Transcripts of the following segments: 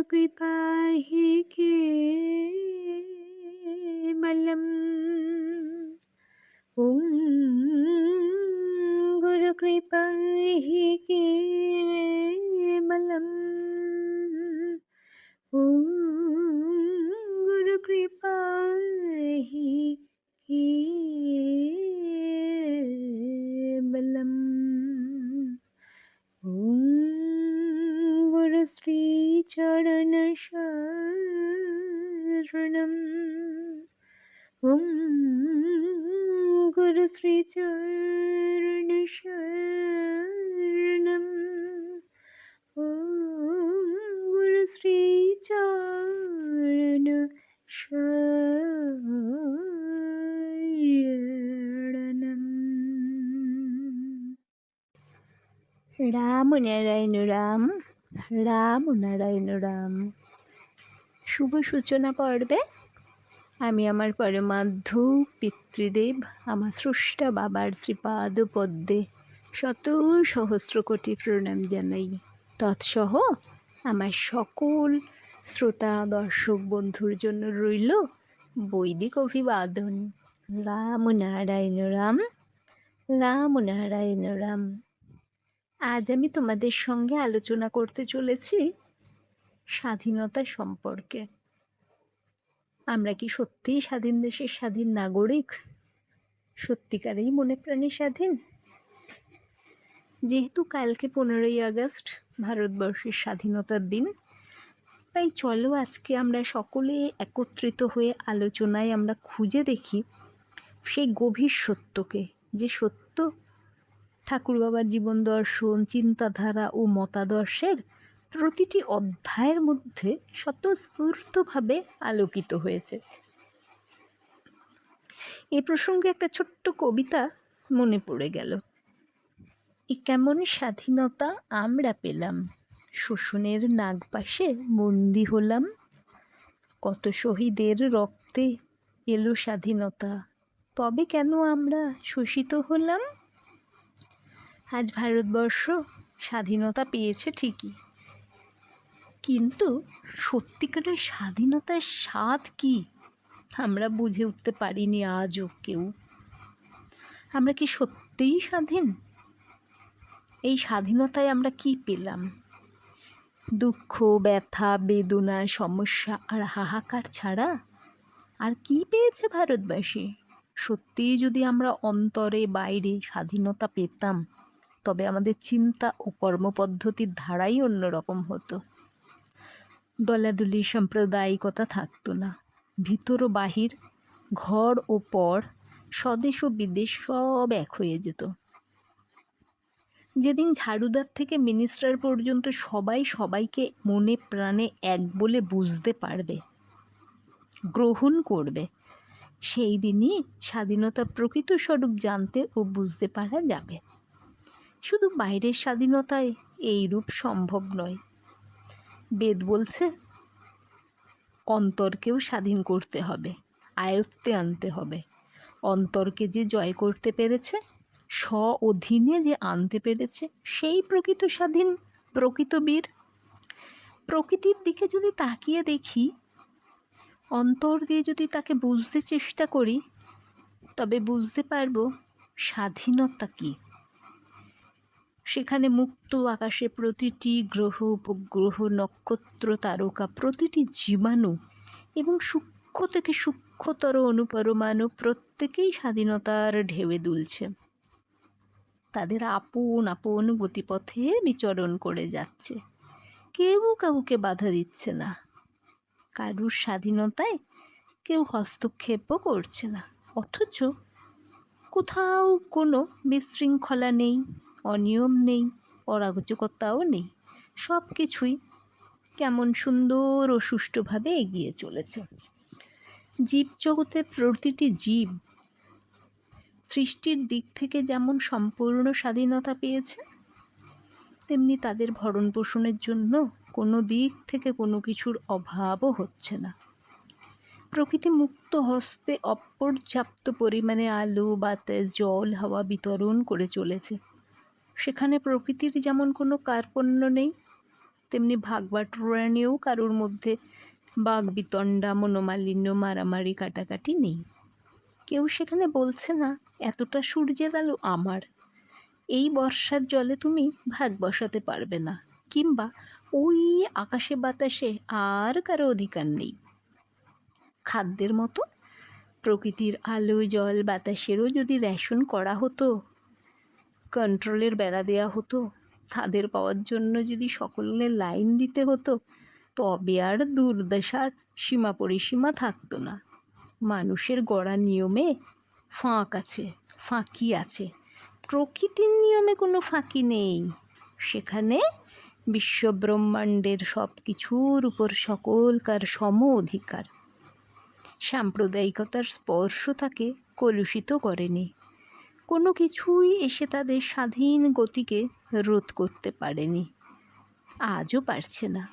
कृपा हि केवलम्। ॐ गुरुकृपा हि केवलम्। ॐ गुरुकृपा हि केवलम्। ॐ गुरुश्रीचरणशरणम्। ॐ गुरुश्रीचरणशरणम्। ॐ गुरुश्रीचरणशरणम्। রাম নারায়ণ রাম, রাম নারায়ণ রাম। শুভ সূচনা পর্বে আমি আমার পরমাধ্য পিতৃদেব, আমার স্রষ্টা বাবার শ্রীপাদ পদ্মে শত সহস্র কোটি প্রণাম জানাই। তৎসহ আমার সকল শ্রোতা দর্শক বন্ধুর জন্য রইল বৈদিক অভিবাদন। রাম নারায়ণ রাম, রাম নারায়ণ রাম। আজ আমি তোমাদের সঙ্গে আলোচনা করতে চলেছি স্বাধীনতা সম্পর্কে। আমরা কি সত্যিই স্বাধীন দেশের স্বাধীন নাগরিক? সত্যিকারেই মনে প্রাণে স্বাধীন? যেহেতু কালকে 15ই আগস্ট ভারতবর্ষের স্বাধীনতার দিন, তাই চলো আজকে আমরা সকলে একত্রিত হয়ে আলোচনায় আমরা খুঁজে দেখি সেই গভীর সত্যকে, যে সত্য ঠাকুর বাবার জীবন দর্শন, চিন্তাধারা ও মতাদর্শের প্রতিটি অধ্যায়ের মধ্যে স্বতঃস্ফূর্তভাবে আলোকিত হয়েছে। এ প্রসঙ্গে একটা ছোট্ট কবিতা মনে পড়ে গেল। এ কেমন স্বাধীনতা আমরা পেলাম, শোষণের নাগপাশে বন্দি হলাম। কত শহীদের রক্তে এলো স্বাধীনতা, তবে কেন আমরা শোষিত হলাম? আজ ভারতবর্ষ স্বাধীনতা পেয়েছে ঠিকই, কিন্তু সত্যিকারের স্বাধীনতার স্বাদ কি আমরা বুঝে উঠতে পারিনি আজও কেউ। আমরা কি সত্যিই স্বাধীন? এই স্বাধীনতায় আমরা কি পেলাম? দুঃখ, ব্যথা, বেদনা, সমস্যা আর হাহাকার ছাড়া আর কি পেয়েছে ভারতবাসী? সত্যিই যদি আমরা অন্তরে বাইরে স্বাধীনতা পেতাম, তবে আমাদের চিন্তা ও কর্মপদ্ধতির ধারাই অন্যরকম হতো। দলাদলি সাম্প্রদায়িকতা থাকতো না। ভিতর ও বাহির, ঘর ও পর, স্বদেশ ও বিদেশ সব এক হয়ে যেত। যেদিন ঝাড়ুদার থেকে মিনিস্টার পর্যন্ত সবাই সবাইকে মনে প্রাণে এক বলে বুঝতে পারবে, গ্রহণ করবে, সেই দিনই স্বাধীনতা প্রকৃত স্বরূপ জানতে ও বুঝতে পারা যাবে। শুধু বাইরের স্বাধীনতায় এই রূপ সম্ভব নয়। বেদ বলছে অন্তরকেও স্বাধীন করতে হবে, আয়ত্তে আনতে হবে। অন্তরকে যে জয় করতে পেরেছে, স্ব অধীনে যে আনতে পেরেছে, সেই প্রকৃত স্বাধীন, প্রকৃত বীর। প্রকৃতির দিকে যদি তাকিয়ে দেখি, অন্তর দিয়ে যদি তাকে বুঝতে চেষ্টা করি, তবে বুঝতে পারবো স্বাধীনতা কী। সেখানে মুক্ত আকাশে প্রতিটি গ্রহ, উপগ্রহ, নক্ষত্র, তারকা, প্রতিটি জীবাণু এবং সূক্ষ্ম থেকে সূক্ষ্মতর অনুপরমাণু প্রত্যেকেই স্বাধীনতার ঢেউয়ে দুলছে। তাদের আপন আপন গতিপথে বিচরণ করে যাচ্ছে। কেউ কাউকে বাধা দিচ্ছে না। কারুর স্বাধীনতায় কেউ হস্তক্ষেপও করছে না। অথচ কোথাও কোনো বিশৃঙ্খলা নেই, অনিয়ম নেই, অরাজকতাও নেই। সব কিছুই কেমন সুন্দর ও সুষ্ঠুভাবে এগিয়ে চলেছে। জীবজগতের প্রতিটি জীব সৃষ্টির দিক থেকে যেমন সম্পূর্ণ স্বাধীনতা পেয়েছে, তেমনি তাদের ভরণ পোষণের জন্য কোনো দিক থেকে কোনো কিছুর অভাবও হচ্ছে না। প্রকৃতি মুক্ত হস্তে অপর্যাপ্ত পরিমাণে আলো, বাতাস, জল, হাওয়া বিতরণ করে চলেছে। সেখানে প্রকৃতির যেমন কোনো কার্পণ্য নেই, তেমনি ভাগবাটোয়ারা নিয়েও কারোর মধ্যে বাগবিতণ্ডা, মনোমালিন্য, মারামারি, কাটাকাটি নেই। কেউ সেখানে বলছে না এতটা সূর্যের আলো আমার, এই বর্ষার জলে তুমি ভাগ বসাতে পারবে না, কিংবা ওই আকাশে বাতাসে আর কারো অধিকার নেই। খাদ্যের মতো প্রকৃতির আলো, জল, বাতাসেরও যদি রেশন করা হতো, কন্ট্রোলের বেড়া দেওয়া হতো, তাদের পাওয়ার জন্য যদি সকলের লাইন দিতে হতো, তবে আর দুর্দশার সীমা পরিসীমা থাকতো না। মানুষের গড়া নিয়মে ফাঁকি আছে, প্রকৃতির নিয়মে কোনো ফাঁকি নেই। সেখানে বিশ্বব্রহ্মাণ্ডের সব কিছুর উপর সকলকার সম অধিকার। সাম্প্রদায়িকতার স্পর্শ তাকে কলুষিত করেনি, কোনো কিছুই এসে তাদের স্বাধীন গতিকে রোধ করতে পারেনি, আজও পারছে না,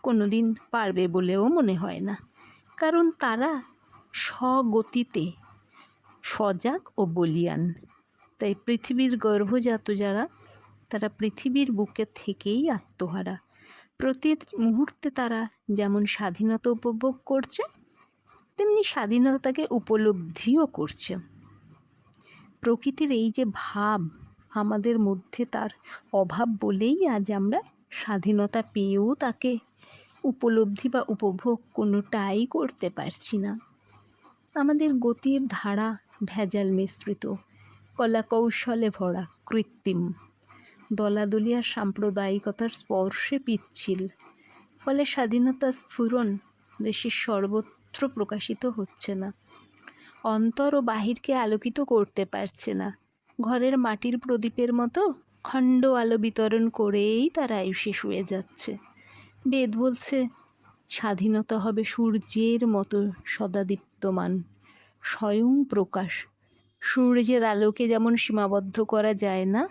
কোনোদিন পারবে বলেও মনে হয় না। কারণ তারা স্বগতিতে সজাগ ও বলীয়ান। তাই পৃথিবীর গর্ভজাত যারা, তারা পৃথিবীর বুকে থেকেই আত্মহারা। প্রতি মুহূর্তে তারা যেমন স্বাধীনতা উপভোগ করছে, তেমনি স্বাধীনতাকে উপলব্ধিও করছে। প্রকৃতির এই যে ভাব, আমাদের মধ্যে তার অভাব বলেই আজ আমরা স্বাধীনতা পেয়েও তাকে উপলব্ধি বা উপভোগ কোনোটাই করতে পারছি না। আমাদের গতির ধারা ভেজাল মিশ্রিত, কলাকৌশলে ভরা, কৃত্রিম, দলাদলি আর সাম্প্রদায়িকতার স্পর্শে পিচ্ছিল। ফলে স্বাধীনতার স্ফুরণ দেশের সর্বত্র প্রকাশিত হচ্ছে না, অন্তর ও বাহিরকে আলোকিত করতে পারছে না। ঘরের মাটির প্রদীপের মতো খণ্ড আলো বিতরণ করেই তার আয়ুষে শুয়ে যাচ্ছে। বেদ বলছে স্বাধীনতা হবে সূর্যের মতো সদাদীপ্যমান, স্বয়ং প্রকাশ। সূর্যের আলোকে যেমন সীমাবদ্ধ করা যায় না,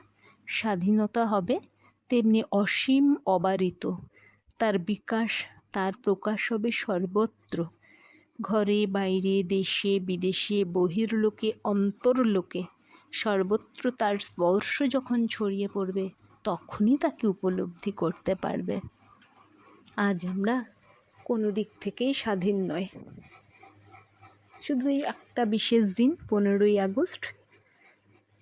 স্বাধীনতা হবে তেমনি অসীম, অবারিত। তার বিকাশ, তার প্রকাশ হবে সর্বত্র, ঘরে বাইরে, দেশে বিদেশে, বহির্লোকে অন্তর্লোকে, সর্বত্র তার স্পর্শ যখন ছড়িয়ে পড়বে, তখনই তাকে উপলব্ধি করতে পারবে। আজ আমরা কোনো দিক থেকেই স্বাধীন নয়। শুধু এই একটা বিশেষ দিন 15ই আগস্ট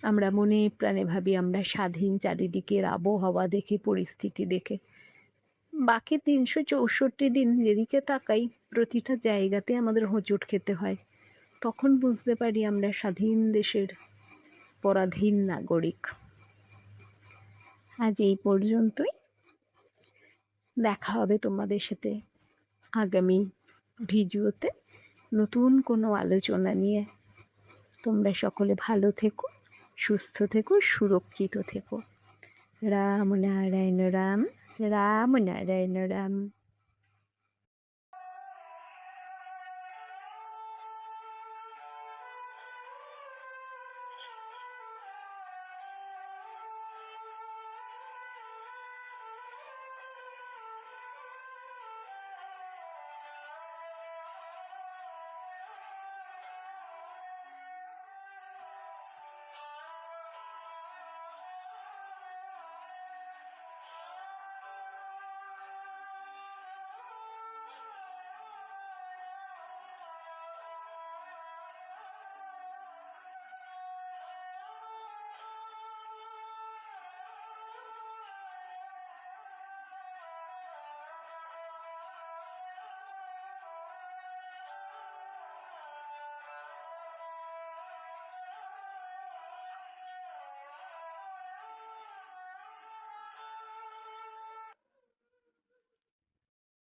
আমরা মনে প্রাণে ভাবি আমরা স্বাধীন, চারিদিকের আবহাওয়া দেখে, পরিস্থিতি দেখে। বাকি 364 দিন যেদিকে তাকাই, প্রতিটা জায়গাতে আমাদের হোঁচট খেতে হয়। তখন বুঝতে পারি আমরা স্বাধীন দেশের পরাধীন নাগরিক। আজ এই পর্যন্তই। দেখা হবে তোমাদের সাথে আগামী ভিডিওতে নতুন কোনো আলোচনা নিয়ে। তোমরা সকলে ভালো থেকো, সুস্থ থেকো, সুরক্ষিত থেকো। রাম নারায়ণ রাম, রাম নারায়ণ রাম।